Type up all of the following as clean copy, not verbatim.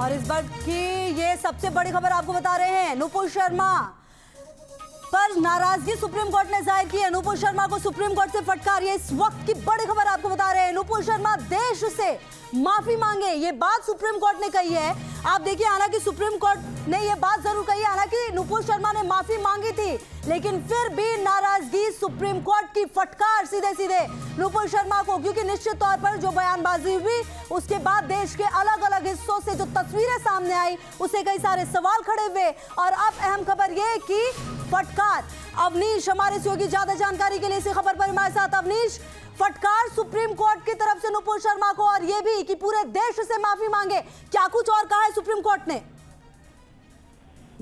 और इस बार की ये सबसे बड़ी खबर आपको बता रहे हैं, नुपुर शर्मा पर नाराजगी सुप्रीम कोर्ट ने जाहिर की है। नुपुर शर्मा को सुप्रीम कोर्ट से फटकार, ये इस वक्त की बड़ी खबर आपको बता रहे हैं। नुपुर शर्मा देश से माफी मांगे, ये बात सुप्रीम कोर्ट ने कही है। आप देखिए, हालांकि सुप्रीम कोर्ट ने ये बात जरूर कही है, हालांकि नुपुर शर्मा ने माफी मांगी थी, लेकिन फिर भी नाराजगी सुप्रीम कोर्ट की फटकार सीधे सीधे नुपुर शर्मा को, क्योंकि निश्चित तौर पर जो बयानबाजी हुई उसके बाद देश के अलग अलग हिस्सों से जो तस्वीरें सामने आई उससे कई सारे सवाल खड़े हुए। और अब अहम खबर यह कि फटकार, अवनीश हमारे सहयोगी ज्यादा जानकारी के लिए इसी खबर पर हमारे साथ। अवनीश, फटकार सुप्रीम कोर्ट की तरफ से नुपुर शर्मा को और ये भी कि पूरे देश से माफी मांगे, क्या कुछ और कहा है सुप्रीम कोर्ट ने?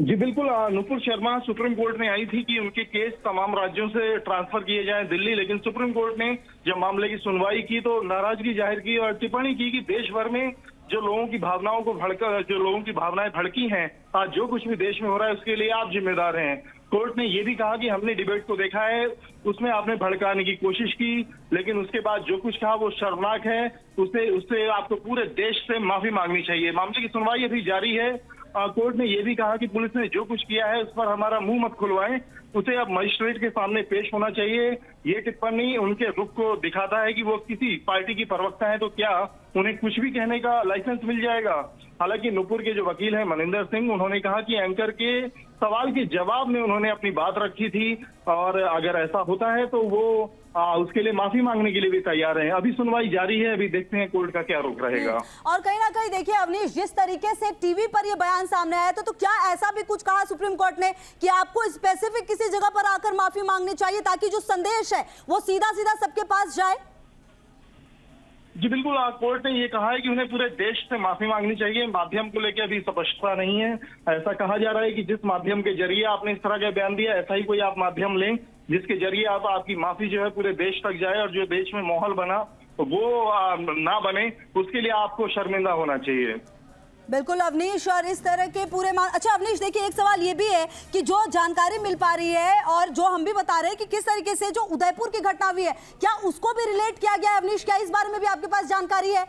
जी बिल्कुल, नुपुर शर्मा सुप्रीम कोर्ट में आई थी कि उनके केस तमाम राज्यों से ट्रांसफर किए जाएं दिल्ली, लेकिन सुप्रीम कोर्ट ने जब मामले की सुनवाई की तो नाराजगी जाहिर की और टिप्पणी की कि देश भर में जो लोगों की भावनाओं को जो लोगों की भावनाएं भड़की हैं, आज जो कुछ भी देश में हो रहा है उसके लिए आप जिम्मेदार हैं। कोर्ट ने ये भी कहा कि हमने डिबेट को देखा है, उसमें आपने भड़काने की कोशिश की, लेकिन उसके बाद जो कुछ कहा वो शर्मनाक है, उससे आपको पूरे देश से माफी मांगनी चाहिए। मामले की सुनवाई अभी जारी है। कोर्ट ने यह भी कहा कि पुलिस ने जो कुछ किया है उस पर हमारा मुंह मत खुलवाएं, उसे अब मजिस्ट्रेट के सामने पेश होना चाहिए। ये टिप्पणी उनके रुख को दिखाता है कि वो किसी पार्टी की प्रवक्ता है तो क्या उन्हें कुछ भी कहने का लाइसेंस मिल जाएगा। हालांकि नुपुर के जो वकील हैं मनिंदर सिंह, उन्होंने कहा कि एंकर के सवाल के जवाब में उन्होंने अपनी बात रखी थी और अगर ऐसा होता है तो वो उसके लिए माफी मांगने के लिए भी तैयार हैं। अभी सुनवाई जारी है, अभी देखते हैं कोर्ट का क्या रुख रहेगा। और कहीं ना कहीं देखिए अवनीश, जिस तरीके से टीवी पर ये बयान सामने आया तो क्या ऐसा भी कुछ कहा सुप्रीम कोर्ट ने कि आपको स्पेसिफिक किसी जगह पर आकर माफी मांगनी चाहिए ताकि जो संदेश है वो सीधा सीधा सबके पास जाए? जी बिल्कुल, कोर्ट ने ये कहा है कि उन्हें पूरे देश से माफी मांगनी चाहिए। माध्यम को लेकर अभी स्पष्टता नहीं है। ऐसा कहा जा रहा है कि जिस माध्यम के जरिए आपने इस तरह का बयान दिया, ऐसा ही कोई आप माध्यम लें जिसके जरिए आपकी माफी जो है पूरे देश तक जाए और जो देश में माहौल बना वो ना बने, उसके लिए आपको शर्मिंदा होना चाहिए। बिल्कुल अवनीश, और इस तरह के पूरे अच्छा अवनीश देखिए, एक सवाल ये भी है कि जो जानकारी मिल पा रही है और जो हम भी बता रहे हैं कि किस तरीके से जो उदयपुर की घटना हुई है, क्या उसको भी रिलेट किया गया है अवनीश? क्या इस बारे में भी आपके पास जानकारी है?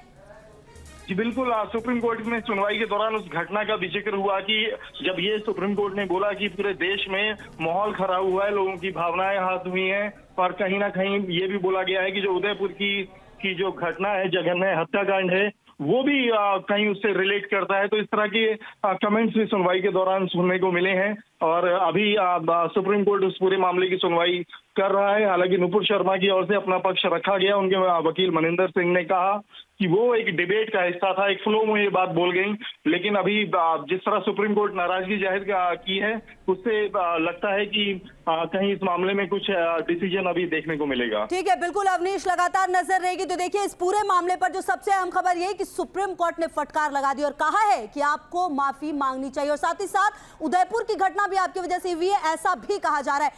जी बिल्कुल, सुप्रीम कोर्ट में सुनवाई के दौरान उस घटना का भी जिक्र हुआ कि जब ये सुप्रीम कोर्ट ने बोला कि पूरे देश में माहौल खराब हुआ है, लोगों की भावनाएं आहत हुई हैं, और कहीं ना कहीं ये भी बोला गया है कि जो उदयपुर की जो घटना है, जघन्य हत्याकांड है, वो भी कहीं उससे रिलेट करता है। तो इस तरह के कमेंट्स भी सुनवाई के दौरान सुनने को मिले हैं और अभी सुप्रीम कोर्ट उस पूरे मामले की सुनवाई कर रहा है। हालांकि नुपुर शर्मा की ओर से अपना पक्ष रखा गया। उनके वकील मनिंदर सिंह ने कहा कि वो एक डिबेट का हिस्सा था, एक फ्लो में ये बात बोल गई, लेकिन अभी जिस तरह सुप्रीम कोर्ट नाराजगी जाहिर की है उससे लगता है कि कहीं इस मामले में कुछ डिसीजन अभी देखने को मिलेगा। ठीक है, बिल्कुल अवनीश, लगातार नजर रहेगी। तो देखिए, इस पूरे मामले पर जो सबसे अहम खबर ये है कि सुप्रीम कोर्ट ने फटकार लगा दी और कहा है कि आपको माफी मांगनी चाहिए, और साथ ही साथ उदयपुर की घटना भी आपकी वजह से हुई है ऐसा भी कहा जा रहा है।